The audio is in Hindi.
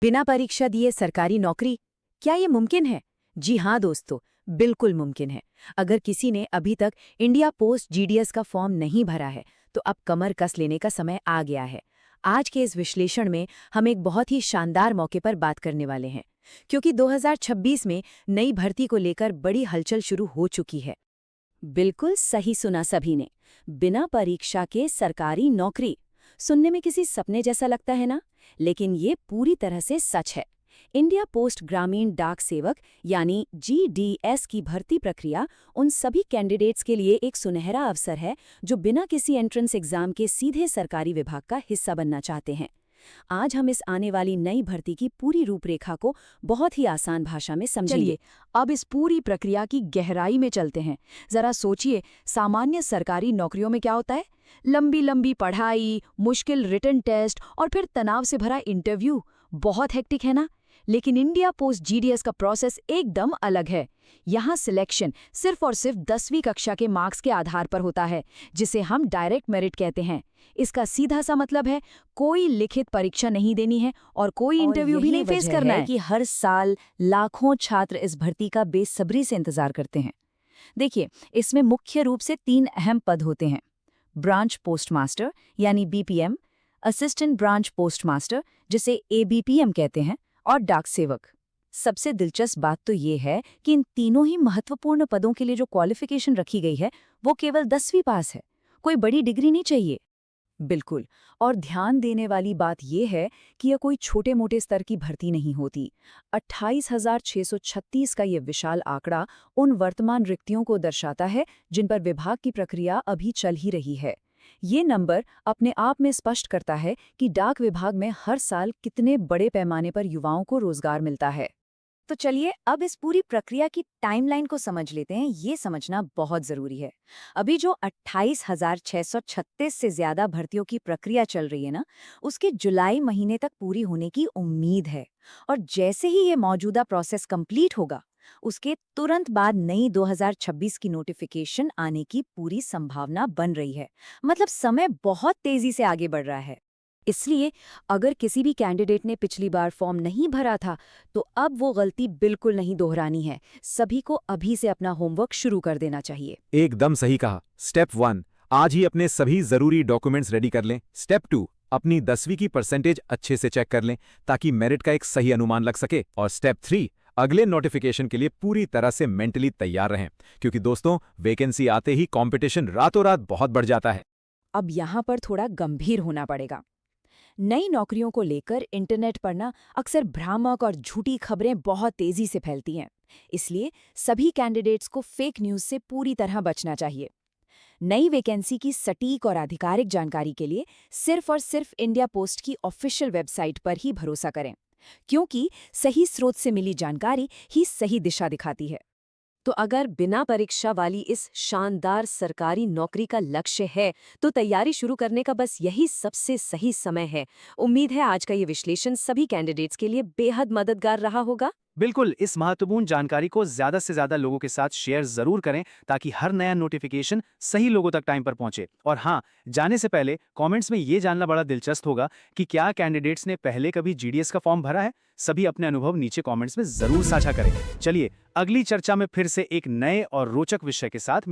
बिना परीक्षा दिए सरकारी नौकरी, क्या ये मुमकिन है? जी हाँ दोस्तों, बिल्कुल मुमकिन है। अगर किसी ने अभी तक इंडिया पोस्ट जीडीएस का फॉर्म नहीं भरा है, तो अब कमर कस लेने का समय आ गया है। आज के इस विश्लेषण में हम एक बहुत ही शानदार मौके पर बात करने वाले हैं, क्योंकि 2026 में नई भर्ती को लेकर बड़ी हलचल शुरू हो चुकी है। बिल्कुल सही सुना सभी ने। बिना परीक्षा के सरकारी नौकरी सुनने में किसी सपने जैसा लगता है ना, लेकिन ये पूरी तरह से सच है। इंडिया पोस्ट ग्रामीण डाक सेवक यानी जीडीएस की भर्ती प्रक्रिया उन सभी कैंडिडेट्स के लिए एक सुनहरा अवसर है जो बिना किसी एंट्रेंस एग्जाम के सीधे सरकारी विभाग का हिस्सा बनना चाहते हैं। आज हम इस आने वाली नई भर्ती की पूरी रूपरेखा को बहुत ही आसान भाषा में समझेंगे। चलिए, अब इस पूरी प्रक्रिया की गहराई में चलते हैं। जरा सोचिए, सामान्य सरकारी नौकरियों में क्या होता है? लंबी लंबी पढ़ाई, मुश्किल रिटन टेस्ट और फिर तनाव से भरा इंटरव्यू। बहुत हेक्टिक है ना? लेकिन इंडिया पोस्ट जीडीएस का प्रोसेस एकदम अलग है। यहाँ सिलेक्शन सिर्फ और सिर्फ 10वीं कक्षा के मार्क्स के आधार पर होता है, जिसे हम डायरेक्ट मेरिट कहते हैं। इसका सीधा सा मतलब है, कोई लिखित परीक्षा नहीं देनी है और कोई इंटरव्यू भी नहीं फेस करना है। कि हर साल लाखों छात्र इस भर्ती का बेसब्री से इंतजार करते हैं। देखिए, इसमें मुख्य रूप से 3 अहम पद होते हैं। ब्रांच पोस्टमास्टर यानी बीपीएम, असिस्टेंट ब्रांच पोस्टमास्टर जिसे एबीपीएम कहते हैं, और डाक सेवक। सबसे दिलचस्प बात तो ये है कि इन तीनों ही महत्वपूर्ण पदों के लिए जो क्वालिफिकेशन रखी गई है वो केवल 10वीं पास है। कोई बड़ी डिग्री नहीं चाहिए। बिल्कुल। और ध्यान देने वाली बात यह है कि यह कोई छोटे मोटे स्तर की भर्ती नहीं होती। 28,636 का ये विशाल आंकड़ा उन वर्तमान रिक्तियों को दर्शाता है जिन पर विभाग की प्रक्रिया अभी चल ही रही है। ये नंबर अपने आप में स्पष्ट करता है कि डाक विभाग में हर साल कितने बड़े पैमाने पर युवाओं को रोजगार मिलता है। तो चलिए अब इस पूरी प्रक्रिया की टाइमलाइन को समझ लेते हैं। ये समझना बहुत जरूरी है। अभी जो 28,636 से ज्यादा भर्तियों की प्रक्रिया चल रही है ना, उसके जुलाई महीने तक पूरी होने की उम्मीद है। और जैसे ही ये मौजूदा प्रोसेस कंप्लीट होगा, उसके तुरंत बाद नई 2026 की नोटिफिकेशन आने की पूरी संभावना बन रही है। मतलब समय बहुत तेजी से आगे बढ़ रहा है। इसलिए अगर किसी भी कैंडिडेट ने पिछली बार फॉर्म नहीं भरा था, तो अब वो गलती बिल्कुल नहीं दोहरानी है। सभी को अभी से अपना होमवर्क शुरू कर देना चाहिए। एकदम सही कहा। स्टेप 1, आज ही अपने सभी जरूरी डॉक्यूमेंट्स रेडी कर लें। स्टेप 2, अपनी 10वीं की परसेंटेज अच्छे से चेक कर लें ताकि मेरिट का एक सही अनुमान लग सके। और स्टेप 3, अगले नोटिफिकेशन के लिए पूरी तरह से मेंटली तैयार रहें, क्योंकि दोस्तों वैकेंसी आते ही कंपटीशन रातों रात बहुत बढ़ जाता है। अब यहाँ पर थोड़ा गंभीर होना पड़ेगा। नई नौकरियों को लेकर इंटरनेट पर ना अक्सर भ्रामक और झूठी खबरें बहुत तेजी से फैलती हैं। इसलिए सभी कैंडिडेट्स को फेक न्यूज़ से पूरी तरह बचना चाहिए। नई वैकेंसी की सटीक और आधिकारिक जानकारी के लिए सिर्फ और सिर्फ इंडिया पोस्ट की ऑफिशियल वेबसाइट पर ही भरोसा करें, क्योंकि सही स्रोत से मिली जानकारी ही सही दिशा दिखाती है। तो अगर बिना परीक्षा वाली इस शानदार सरकारी नौकरी का लक्ष्य है, तो तैयारी शुरू करने का बस यही सबसे सही समय है। उम्मीद है आज का ये विश्लेषण सभी कैंडिडेट्स के लिए बेहद मददगार रहा होगा। बिल्कुल, इस महत्वपूर्ण जानकारी को ज्यादा से ज्यादा लोगों के साथ शेयर जरूर करें ताकि हर नया नोटिफिकेशन सही लोगों तक टाइम पर पहुंचे। और हाँ, जाने से पहले कमेंट्स में ये जानना बड़ा दिलचस्प होगा कि क्या कैंडिडेट्स ने पहले कभी जीडीएस का फॉर्म भरा है। सभी अपने अनुभव नीचे कमेंट्स में जरूर साझा करें। चलिए अगली चर्चा में फिर से एक नए और रोचक विषय के साथ